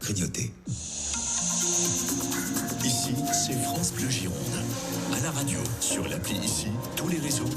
grignoter. Ici, c'est France Bleu Gironde. À la radio, sur l'appli Ici, tous les réseaux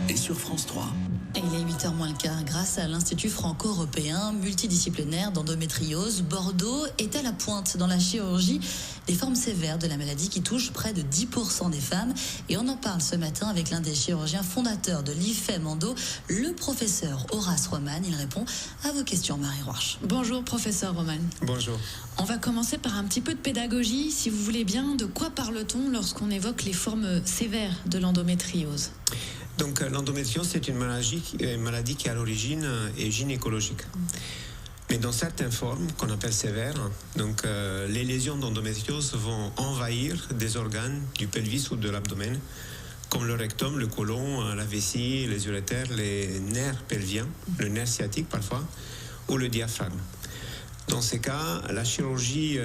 et sur France 3. Et il est 8h moins le quart. Grâce à l'Institut franco-européen multidisciplinaire d'endométriose, Bordeaux est à la pointe dans la chirurgie des formes sévères de la maladie qui touche près de 10% des femmes. Et on en parle ce matin avec l'un des chirurgiens fondateurs de l'IFEM Endo, le professeur Horace Roman. Il répond à vos questions, Marie Roarch. Bonjour, professeur Roman. Bonjour. On va commencer par un petit peu de pédagogie, si vous voulez bien. De quoi parle-t-on lorsqu'on évoque les formes sévères de l'endométriose ? Donc l'endométriose, c'est une maladie qui à l'origine est gynécologique. Mais dans certaines formes qu'on appelle sévères, donc les lésions d'endométriose vont envahir des organes du pelvis ou de l'abdomen, comme le rectum, le côlon, la vessie, les urétères, les nerfs pelviens, le nerf sciatique parfois, ou le diaphragme. Dans ces cas, la chirurgie,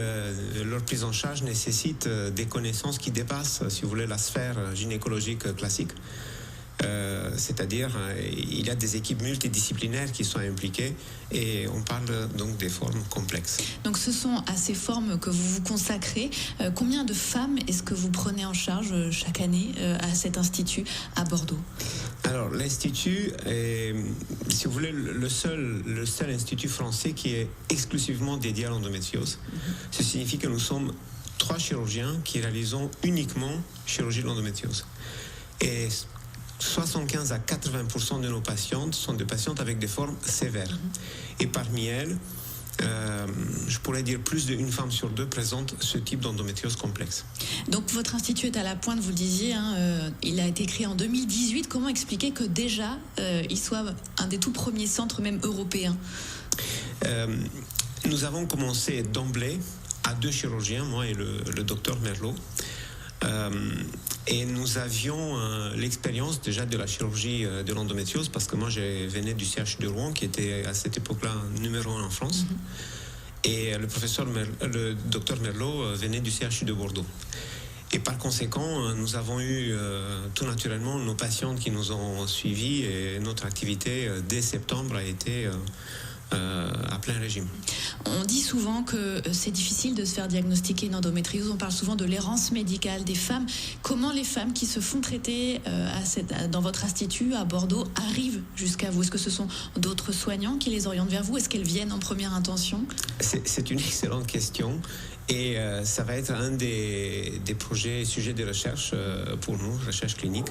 leur prise en charge nécessite des connaissances qui dépassent, si vous voulez, la sphère gynécologique classique. C'est-à-dire, il y a des équipes multidisciplinaires qui sont impliquées et on parle donc des formes complexes. Donc ce sont à ces formes que vous vous consacrez. Combien de femmes est-ce que vous prenez en charge chaque année à cet institut à Bordeaux ? Alors l'institut est, si vous voulez, le seul institut français qui est exclusivement dédié à l'endométriose. Ce signifie que nous sommes 3 chirurgiens qui réalisons uniquement chirurgie de l'endométriose. Et 75 à 80% de nos patientes sont des patientes avec des formes sévères. Et parmi elles, je pourrais dire plus d'une femme sur 2 présente ce type d'endométriose complexe. Donc votre institut est à la pointe, vous le disiez, il a été créé en 2018. Comment expliquer que déjà, il soit un des tout premiers centres, même européens ? Nous avons commencé d'emblée à 2 chirurgiens, moi et le docteur Merlot. Et nous avions l'expérience déjà de la chirurgie de l'endométriose parce que moi je venais du CHU de Rouen qui était à cette époque-là numéro 1 en France et le docteur Merlot venait du CHU de Bordeaux. Et par conséquent, nous avons eu tout naturellement nos patientes qui nous ont suivis et notre activité dès septembre a été à plein régime. On dit souvent que c'est difficile de se faire diagnostiquer une endométriose. On parle souvent de l'errance médicale des femmes. Comment les femmes qui se font traiter dans votre institut à Bordeaux arrivent jusqu'à vous ? Est-ce que ce sont d'autres soignants qui les orientent vers vous ? Est-ce qu'elles viennent en première intention ? C'est une excellente question. Et ça va être un des projets, sujets de recherche pour nous, recherche clinique.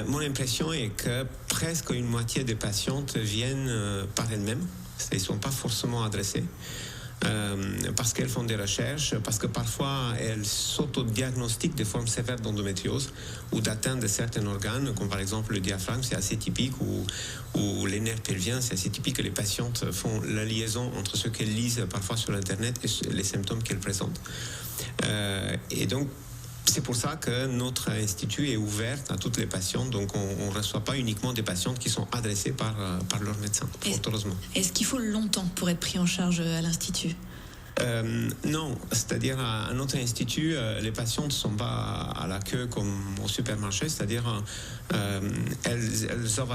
Mon impression est que presque une moitié des patientes viennent par elles-mêmes. Ils ne sont pas forcément adressés parce qu'elles font des recherches, parce que parfois elles s'autodiagnostiquent des formes sévères d'endométriose ou d'atteinte de certains organes, comme par exemple le diaphragme, c'est assez typique, ou les nerfs pelviens, c'est assez typique que les patientes font la liaison entre ce qu'elles lisent parfois sur Internet et les symptômes qu'elles présentent. Et donc, c'est pour ça que notre institut est ouvert à toutes les patientes. Donc, on ne reçoit pas uniquement des patientes qui sont adressées par leur médecin, fort heureusement. Est-ce qu'il faut longtemps pour être pris en charge à l'institut ? Non, c'est-à-dire à notre institut, les patientes ne sont pas à la queue comme au supermarché, c'est-à-dire elles doivent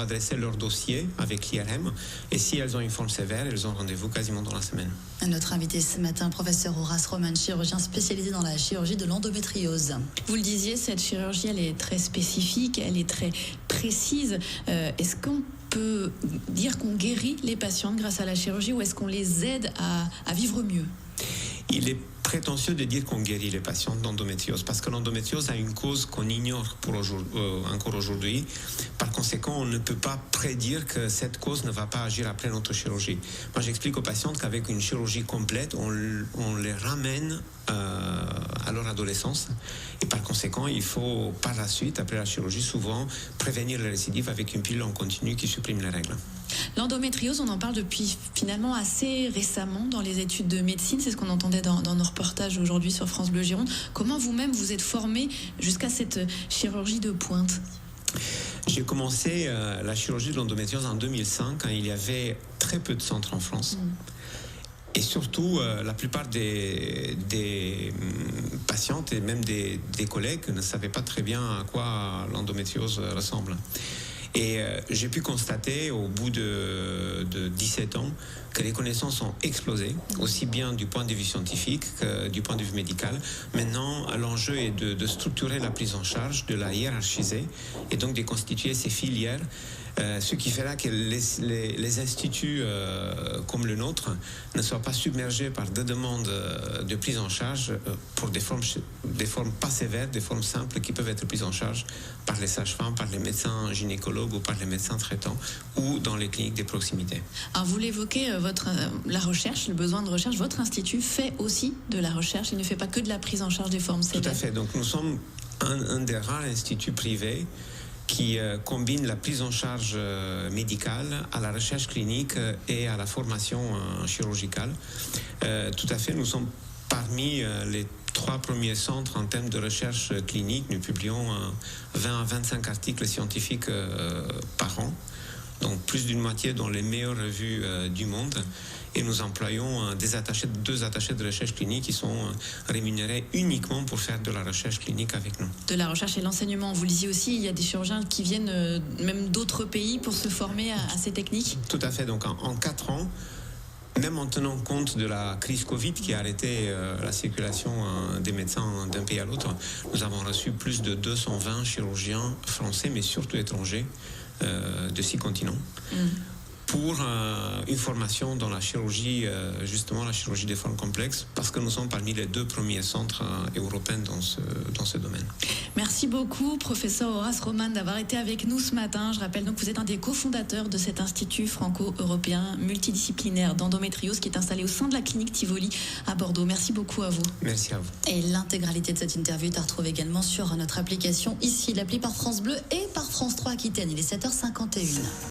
adresser leur dossier avec l'IRM et si elles ont une forme sévère, elles ont rendez-vous quasiment dans la semaine. Notre invité ce matin, professeur Horace Roman, chirurgien spécialisé dans la chirurgie de l'endométriose. Vous le disiez, cette chirurgie, elle est très spécifique, elle est très précise. Est-ce qu'on peut dire qu'on guérit les patientes grâce à la chirurgie ou est-ce qu'on les aide à vivre mieux ? Il est prétentieux de dire qu'on guérit les patientes d'endométriose parce que l'endométriose a une cause qu'on ignore encore aujourd'hui. Par conséquent, on ne peut pas prédire que cette cause ne va pas agir après notre chirurgie. Moi, j'explique aux patientes qu'avec une chirurgie complète, on les ramène à leur adolescence et par conséquent, il faut par la suite, après la chirurgie, souvent prévenir les récidives avec une pilule en continu qui supprime les règles. L'endométriose, on en parle depuis finalement assez récemment dans les études de médecine. C'est ce qu'on entendait dans nos reportages aujourd'hui sur France Bleu Gironde. Comment vous-même vous êtes formé jusqu'à cette chirurgie de pointe ? J'ai commencé la chirurgie de l'endométriose en 2005 quand il y avait très peu de centres en France. Et surtout, la plupart des patientes et même des collègues ne savaient pas très bien à quoi l'endométriose ressemble. Et j'ai pu constater au bout de 17 ans que les connaissances ont explosé, aussi bien du point de vue scientifique que du point de vue médical. Maintenant, l'enjeu est de structurer la prise en charge, de la hiérarchiser et donc de constituer ces filières, ce qui fera que les instituts comme le nôtre ne soient pas submergés par des demandes de prise en charge pour des formes pas sévères, des formes simples qui peuvent être prises en charge par les sages-femmes, par les médecins gynécologues ou par les médecins traitants ou dans les cliniques des proximités. Alors vous l'évoquez, la recherche, le besoin de recherche, votre institut fait aussi de la recherche, il ne fait pas que de la prise en charge des formes sévères. Tout à fait, donc nous sommes un des rares instituts privés qui combine la prise en charge médicale à la recherche clinique et à la formation chirurgicale. Tout à fait, nous sommes parmi les 3 premiers centres en termes de recherche clinique. Nous publions 20 à 25 articles scientifiques par an, donc plus d'une moitié dans les meilleures revues du monde. Et nous employons 2 attachés de recherche clinique qui sont rémunérés uniquement pour faire de la recherche clinique avec nous. De la recherche et l'enseignement. Vous le disiez aussi, il y a des chirurgiens qui viennent même d'autres pays pour se former à ces techniques. Tout à fait. Donc en 4 ans, même en tenant compte de la crise Covid qui a arrêté la circulation des médecins d'un pays à l'autre, nous avons reçu plus de 220 chirurgiens français, mais surtout étrangers, de 6 continents. Pour une formation dans la chirurgie, justement la chirurgie des formes complexes, parce que nous sommes parmi les 2 premiers centres européens dans ce domaine. Merci beaucoup, professeur Horace Roman, d'avoir été avec nous ce matin. Je rappelle donc que vous êtes un des cofondateurs de cet institut franco-européen multidisciplinaire d'endométriose qui est installé au sein de la clinique Tivoli à Bordeaux. Merci beaucoup à vous. Merci à vous. Et l'intégralité de cette interview est à retrouver également sur notre application ici, l'appli par France Bleu et par France 3 Aquitaine. Il est 7h51.